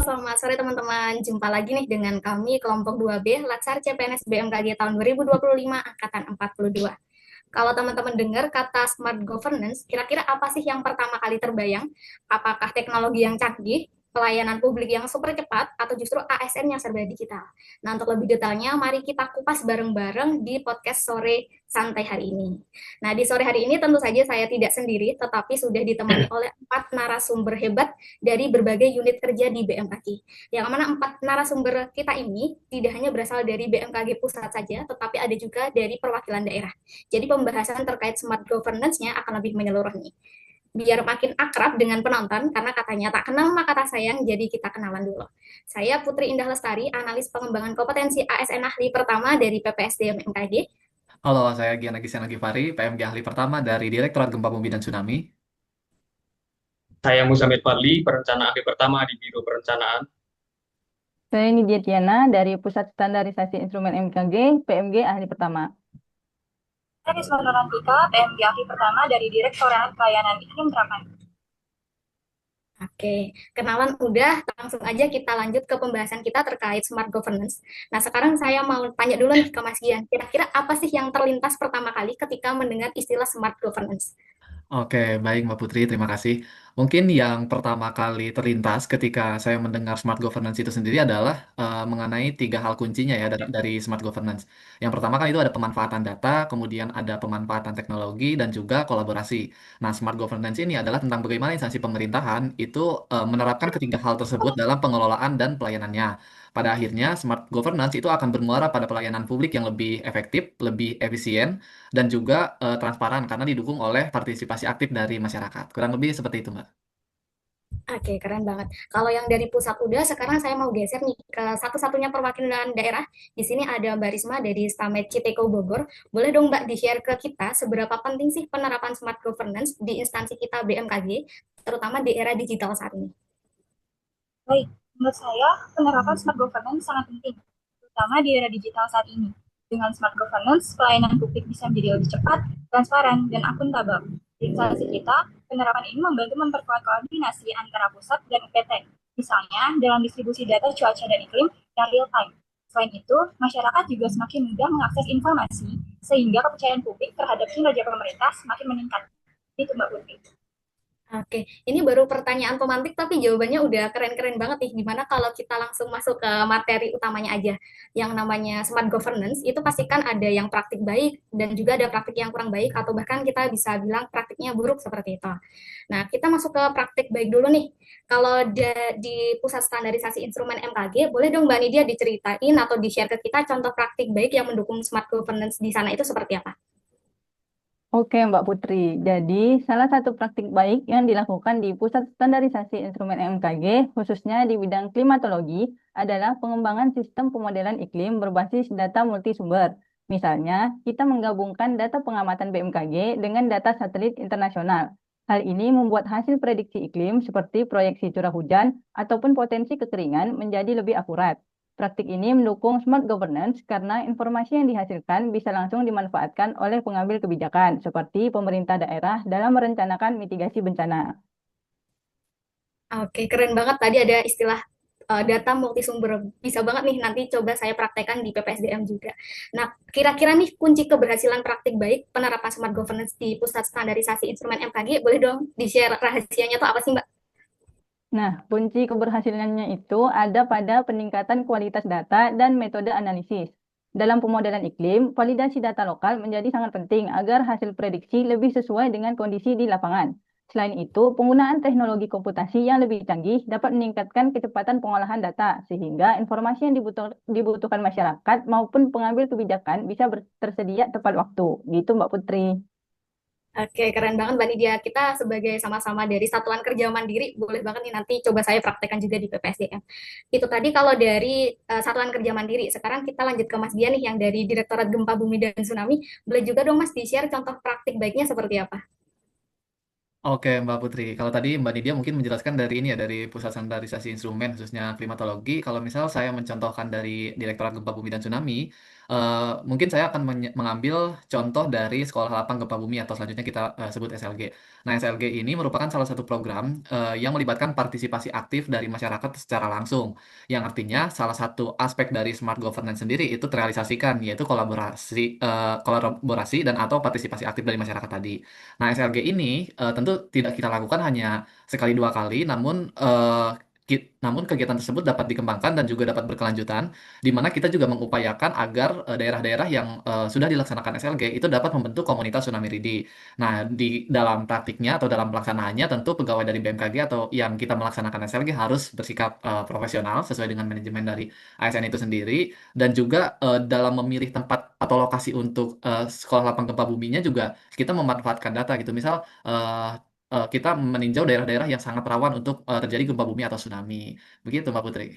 selamat sore teman-teman. Jumpa lagi nih dengan kami kelompok 2B Latsar CPNS BMKG tahun 2025 angkatan 42. Kalau teman-teman dengar kata smart governance, kira-kira apa sih yang pertama kali terbayang? Apakah teknologi yang canggih, pelayanan publik yang super cepat, atau justru ASN yang serba digital? Nah, untuk lebih detailnya, mari kita kupas bareng-bareng di podcast sore santai hari ini. Nah, di sore hari ini tentu saja saya tidak sendiri, tetapi sudah ditemani oleh 4 narasumber hebat dari berbagai unit kerja di BMKG. Yang mana 4 narasumber kita ini tidak hanya berasal dari BMKG pusat saja, tetapi ada juga dari perwakilan daerah. Jadi pembahasan terkait smart governance-nya akan lebih menyeluruh nih. Biar makin akrab dengan penonton, karena katanya tak kenal maka tak sayang, jadi kita kenalan dulu. Saya Putri Indah Lestari, analis pengembangan kompetensi ASN ahli pertama dari PPSDM BMKG. Halo, saya Gian Agistian Agifari, PMG Ahli Pertama dari Direktorat Gempa Bumi dan Tsunami. Saya Muzamil Fadli, perencana ahli pertama di Biro Perencanaan. Saya Nidia Tiana dari Pusat Standarisasi Instrumen MKG, PMG Ahli Pertama. Saya Risma Norantika, PMG Ahli Pertama dari Direktorat Pelayanan Iklim Terapan. Oke, kenalan udah, langsung aja kita lanjut ke pembahasan kita terkait smart governance. Nah, sekarang saya mau tanya dulu nih ke Mas Gian, kira-kira apa sih yang terlintas pertama kali ketika mendengar istilah smart governance? Oke, baik Mbak Putri, terima kasih. Mungkin yang pertama kali terlintas ketika saya mendengar smart governance itu sendiri adalah mengenai tiga hal kuncinya ya dari smart governance. Yang pertama kan itu ada pemanfaatan data, kemudian ada pemanfaatan teknologi, dan juga kolaborasi. Nah, smart governance ini adalah tentang bagaimana instansi pemerintahan itu menerapkan ketiga hal tersebut dalam pengelolaan dan pelayanannya. Pada akhirnya, smart governance itu akan bermuara pada pelayanan publik yang lebih efektif, lebih efisien, dan juga transparan karena didukung oleh partisipasi aktif dari masyarakat. Kurang lebih seperti itu, Mbak. Oke, keren banget. Kalau yang dari pusat udah, sekarang saya mau geser nih ke satu-satunya perwakilan daerah. Di sini ada Mbak Risma dari Stamed Citeko Bogor. Boleh dong Mbak di-share ke kita seberapa penting sih penerapan smart governance di instansi kita BMKG, terutama di era digital saat ini? Baik, menurut saya penerapan smart governance sangat penting, terutama di era digital saat ini. Dengan smart governance, pelayanan publik bisa menjadi lebih cepat, transparan, dan akuntabel. Di instansi kita, penerapan ini membantu memperkuat koordinasi antara pusat dan UPT, misalnya dalam distribusi data cuaca dan iklim yang real time. Selain itu, masyarakat juga semakin mudah mengakses informasi, sehingga kepercayaan publik terhadap kinerja pemerintah semakin meningkat. Itu Mbak Putri. Oke, ini baru pertanyaan pemantik tapi jawabannya udah keren-keren banget nih. Gimana kalau kita langsung masuk ke materi utamanya aja. Yang namanya smart governance itu pastikan ada yang praktik baik dan juga ada praktik yang kurang baik atau bahkan kita bisa bilang praktiknya buruk seperti itu. Nah, kita masuk ke praktik baik dulu nih. Kalau di Pusat Standarisasi Instrumen MKG, boleh dong Mbak Nidia diceritain atau di-share ke kita contoh praktik baik yang mendukung smart governance di sana itu seperti apa? Oke, Mbak Putri. Jadi, salah satu praktik baik yang dilakukan di Pusat Standarisasi Instrumen MKG, khususnya di bidang klimatologi, adalah pengembangan sistem pemodelan iklim berbasis data multisumber. Misalnya, kita menggabungkan data pengamatan BMKG dengan data satelit internasional. Hal ini membuat hasil prediksi iklim seperti proyeksi curah hujan ataupun potensi kekeringan menjadi lebih akurat. Praktik ini mendukung smart governance karena informasi yang dihasilkan bisa langsung dimanfaatkan oleh pengambil kebijakan, seperti pemerintah daerah dalam merencanakan mitigasi bencana. Oke, keren banget. Tadi ada istilah data multisumber. Bisa banget nih, nanti coba saya praktekkan di PPSDM juga. Nah, kira-kira nih kunci keberhasilan praktik baik penerapan smart governance di Pusat Standarisasi Instrumen MKG, boleh dong di-share rahasianya tuh apa sih, Mbak? Nah, kunci keberhasilannya itu ada pada peningkatan kualitas data dan metode analisis. Dalam pemodelan iklim, validasi data lokal menjadi sangat penting agar hasil prediksi lebih sesuai dengan kondisi di lapangan. Selain itu, penggunaan teknologi komputasi yang lebih canggih dapat meningkatkan kecepatan pengolahan data, sehingga informasi yang dibutuhkan masyarakat maupun pengambil kebijakan bisa tersedia tepat waktu. Gitu, Mbak Putri. Oke, keren banget Mbak Nidia. Kita sebagai sama-sama dari Satuan Kerja Mandiri, boleh banget nih nanti coba saya praktekkan juga di PPSDM. Itu tadi kalau dari Satuan Kerja Mandiri. Sekarang kita lanjut ke Mas Dian nih yang dari Direktorat Gempa Bumi dan Tsunami. Boleh juga dong Mas di-share contoh praktik baiknya seperti apa? Oke, Mbak Putri. Kalau tadi Mbak Nidia mungkin menjelaskan dari ini ya, dari Pusat Standarisasi Instrumen, khususnya klimatologi. Kalau misal saya mencontohkan dari Direktorat Gempa Bumi dan Tsunami, Mungkin saya akan mengambil contoh dari Sekolah Lapang Gempa Bumi atau selanjutnya kita sebut SLG. Nah, SLG ini merupakan salah satu program yang melibatkan partisipasi aktif dari masyarakat secara langsung, yang artinya salah satu aspek dari smart governance sendiri itu terrealisasikan, yaitu kolaborasi dan atau partisipasi aktif dari masyarakat tadi. Nah, SLG ini tentu tidak kita lakukan hanya sekali dua kali, namun namun kegiatan tersebut dapat dikembangkan dan juga dapat berkelanjutan, di mana kita juga mengupayakan agar daerah-daerah yang sudah dilaksanakan SLG itu dapat membentuk komunitas tsunami ready. Nah, di dalam praktiknya atau dalam pelaksanaannya tentu pegawai dari BMKG atau yang kita melaksanakan SLG harus bersikap profesional sesuai dengan manajemen dari ASN itu sendiri, dan juga dalam memilih tempat atau lokasi untuk sekolah lapang gempa buminya juga kita memanfaatkan data gitu. Misal kita meninjau daerah-daerah yang sangat rawan untuk terjadi gempa bumi atau tsunami. Begitu, Mbak Putri.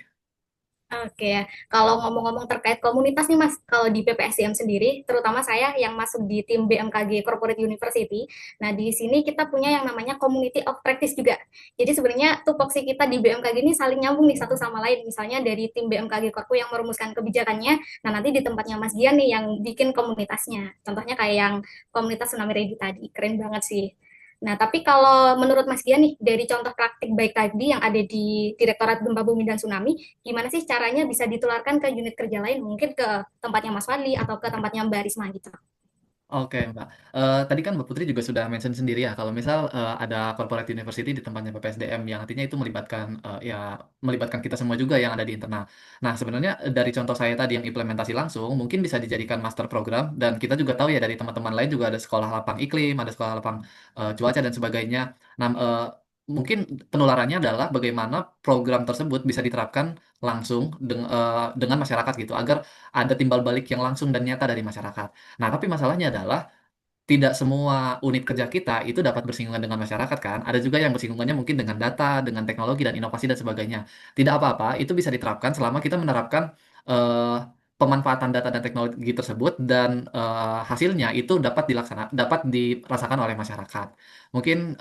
Oke, ya. Kalau ngomong-ngomong terkait komunitas nih Mas, kalau di PPSDM sendiri, terutama saya yang masuk di tim BMKG Corporate University, nah di sini kita punya yang namanya Community of Practice juga. Jadi sebenarnya tupoksi kita di BMKG ini saling nyambung nih satu sama lain. Misalnya dari tim BMKG Korpu yang merumuskan kebijakannya, nah nanti di tempatnya Mas Gian nih yang bikin komunitasnya. Contohnya kayak yang komunitas Tsunami Ready tadi, keren banget sih. Nah, tapi kalau menurut Mas Gian nih, dari contoh praktik baik tadi yang ada di Direktorat Gempa Bumi dan Tsunami, gimana sih caranya bisa ditularkan ke unit kerja lain, mungkin ke tempatnya Mas Fadli atau ke tempatnya Mbak Risma gitu. Oke, Mbak. Tadi kan Mbak Putri juga sudah mention sendiri ya, kalau misal ada corporate university di tempatnya PPSDM, yang artinya itu melibatkan melibatkan kita semua juga yang ada di internal. Nah, sebenarnya dari contoh saya tadi yang implementasi langsung, mungkin bisa dijadikan master program, dan kita juga tahu ya dari teman-teman lain juga ada sekolah lapang iklim, ada sekolah lapang cuaca dan sebagainya. Nah, mungkin penularannya adalah bagaimana program tersebut bisa diterapkan langsung dengan masyarakat gitu, agar ada timbal balik yang langsung dan nyata dari masyarakat. Nah, tapi masalahnya adalah tidak semua unit kerja kita itu dapat bersinggungan dengan masyarakat kan. Ada juga yang bersinggungannya mungkin dengan data, dengan teknologi dan inovasi dan sebagainya. Tidak apa-apa, itu bisa diterapkan selama kita menerapkan eh, pemanfaatan data dan teknologi tersebut, dan hasilnya itu dapat dirasakan oleh masyarakat. Mungkin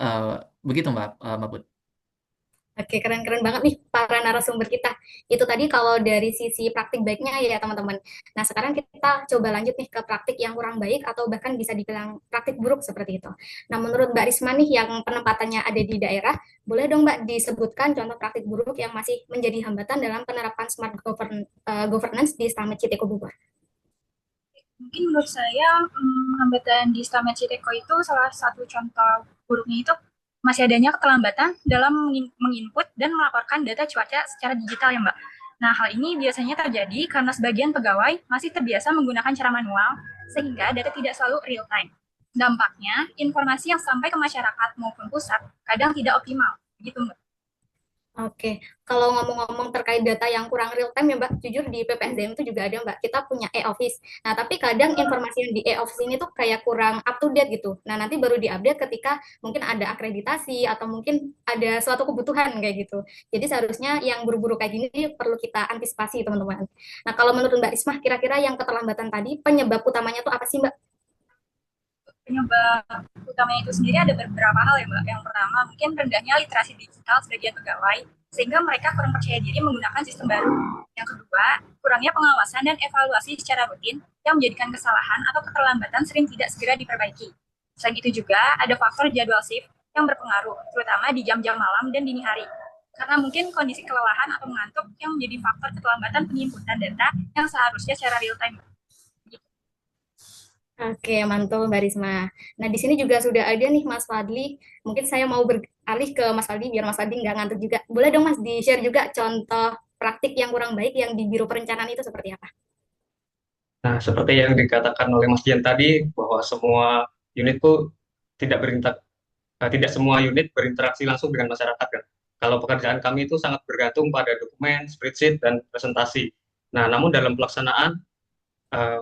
begitu Mbak Put. Oke, keren-keren banget nih para narasumber kita. Itu tadi kalau dari sisi praktik baiknya ya teman-teman. Nah, sekarang kita coba lanjut nih ke praktik yang kurang baik atau bahkan bisa dibilang praktik buruk seperti itu. Nah, menurut Mbak Risma nih yang penempatannya ada di daerah, boleh dong Mbak disebutkan contoh praktik buruk yang masih menjadi hambatan dalam penerapan smart governance di Stamet Citeko Bogor. Mungkin menurut saya hambatan di Stamet Citeko itu salah satu contoh buruknya itu masih adanya keterlambatan dalam menginput dan melaporkan data cuaca secara digital ya Mbak. Nah, hal ini biasanya terjadi karena sebagian pegawai masih terbiasa menggunakan cara manual, sehingga data tidak selalu real time. Dampaknya, informasi yang sampai ke masyarakat maupun pusat kadang tidak optimal. Begitu Mbak. Oke, kalau ngomong-ngomong terkait data yang kurang real time ya Mbak, jujur di PPSDM itu juga ada Mbak, kita punya e-office. Nah, tapi kadang informasi yang di e-office ini tuh kayak kurang up to date gitu. Nah, nanti baru diupdate ketika mungkin ada akreditasi atau mungkin ada suatu kebutuhan kayak gitu. Jadi seharusnya yang buru-buru kayak gini perlu kita antisipasi teman-teman. Nah, kalau menurut Mbak Rismah, kira-kira yang keterlambatan tadi, penyebab utamanya tuh apa sih Mbak? Penyebab utamanya itu sendiri ada beberapa hal ya Mbak. Yang pertama, mungkin rendahnya literasi digital sebagian pegawai, sehingga mereka kurang percaya diri menggunakan sistem baru. Yang kedua, kurangnya pengawasan dan evaluasi secara rutin yang menjadikan kesalahan atau keterlambatan sering tidak segera diperbaiki. Selain itu juga ada faktor jadwal shift yang berpengaruh, terutama di jam-jam malam dan dini hari. Karena mungkin kondisi kelelahan atau mengantuk yang menjadi faktor keterlambatan penginputan data yang seharusnya secara real time. Oke, mantul Mbak Risma. Nah, di sini juga sudah ada nih Mas Fadli. Mungkin saya mau beralih ke Mas Fadli biar Mas Fadli nggak ngantuk juga. Boleh dong Mas di-share juga contoh praktik yang kurang baik yang di Biro Perencanaan itu seperti apa? Nah, seperti yang dikatakan oleh Mas Dian tadi, bahwa semua unit itu tidak semua unit berinteraksi langsung dengan masyarakat kan. Kalau pekerjaan kami itu sangat bergantung pada dokumen, spreadsheet, dan presentasi. Nah, namun dalam eh,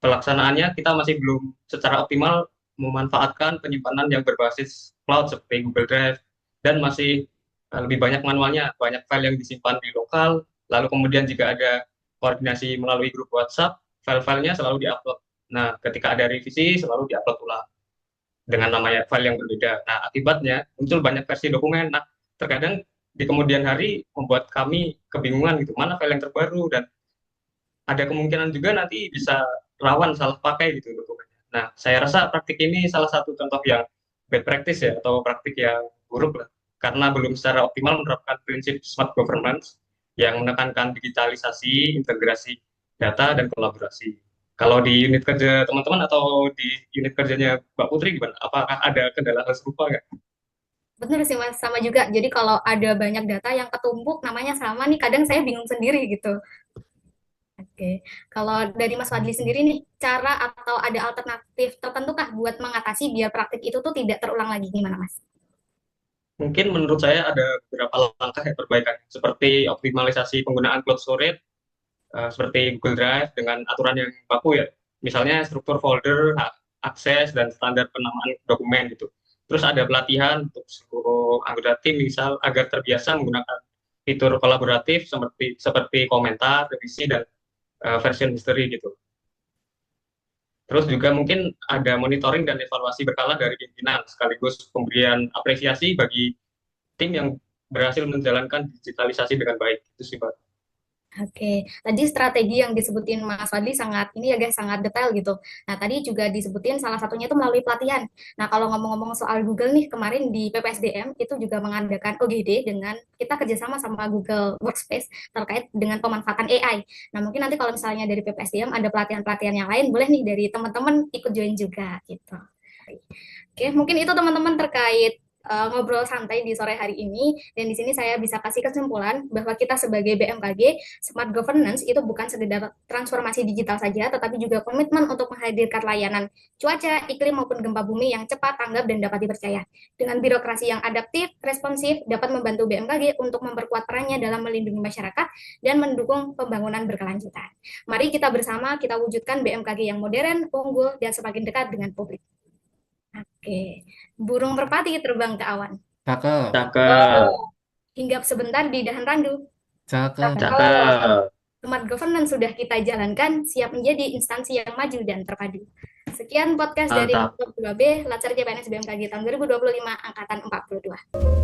pelaksanaannya kita masih belum secara optimal memanfaatkan penyimpanan yang berbasis cloud seperti Google Drive, dan masih lebih banyak manualnya, banyak file yang disimpan di lokal, lalu kemudian jika ada koordinasi melalui grup WhatsApp, file-filenya selalu diupload. Nah, ketika ada revisi selalu diupload ulang dengan namanya file yang berbeda. Nah, akibatnya muncul banyak versi dokumen. Nah, terkadang di kemudian hari membuat kami kebingungan gitu, mana file yang terbaru, dan ada kemungkinan juga nanti bisa rawan salah pakai gitu dokumennya. Nah, saya rasa praktik ini salah satu contoh yang bad practice ya, atau praktik yang buruk lah, karena belum secara optimal menerapkan prinsip smart governance yang menekankan digitalisasi, integrasi data, dan kolaborasi. Kalau di unit kerja teman-teman atau di unit kerjanya Mbak Putri gimana? Apakah ada kendala hal serupa nggak? Benar sih Mas, sama juga. Jadi kalau ada banyak data yang ketumpuk, namanya sama nih, kadang saya bingung sendiri gitu. Oke, kalau dari Mas Fadli sendiri nih, cara atau ada alternatif tertentu kah buat mengatasi biar praktik itu tuh tidak terulang lagi, gimana Mas? Mungkin menurut saya ada beberapa langkah yang perbaikan, seperti optimalisasi penggunaan cloud storage, seperti Google Drive dengan aturan yang baku ya. Misalnya struktur folder, akses, dan standar penamaan dokumen gitu. Terus ada pelatihan untuk seluruh anggota tim misal agar terbiasa menggunakan fitur kolaboratif seperti komentar, revisi, dan version history gitu. Terus juga mungkin ada monitoring dan evaluasi berkala dari pimpinan, sekaligus pemberian apresiasi bagi tim yang berhasil menjalankan digitalisasi dengan baik. Itu sih, Pak. Oke, tadi strategi yang disebutin Mas Fadli sangat ini ya guys, sangat detail gitu. Nah, tadi juga disebutin salah satunya itu melalui pelatihan. Nah, kalau ngomong-ngomong soal Google nih, kemarin di PPSDM itu juga mengadakan OGD dengan kita kerjasama sama Google Workspace terkait dengan pemanfaatan AI. Nah, mungkin nanti kalau misalnya dari PPSDM ada pelatihan-pelatihan yang lain, boleh nih dari teman-teman ikut join juga gitu. Oke, mungkin itu teman-teman terkait ngobrol santai di sore hari ini. Dan di sini saya bisa kasih kesimpulan bahwa kita sebagai BMKG, Smart Governance itu bukan sekedar transformasi digital saja, tetapi juga komitmen untuk menghadirkan layanan cuaca, iklim maupun gempa bumi yang cepat, tanggap, dan dapat dipercaya. Dengan birokrasi yang adaptif, responsif, dapat membantu BMKG untuk memperkuat perannya dalam melindungi masyarakat dan mendukung pembangunan berkelanjutan. Mari kita bersama kita wujudkan BMKG yang modern, unggul, dan semakin dekat dengan publik. Oke, burung merpati terbang ke awan. Cakep, Cakep, Hinggap sebentar di dahan randu. cakep. cakep. Smart governance sudah kita jalankan, siap menjadi instansi yang maju dan terpadu. Sekian podcast dari Mantap. Kelompok 2B, Latsar CPNS BMKG tahun 2025, Angkatan 42.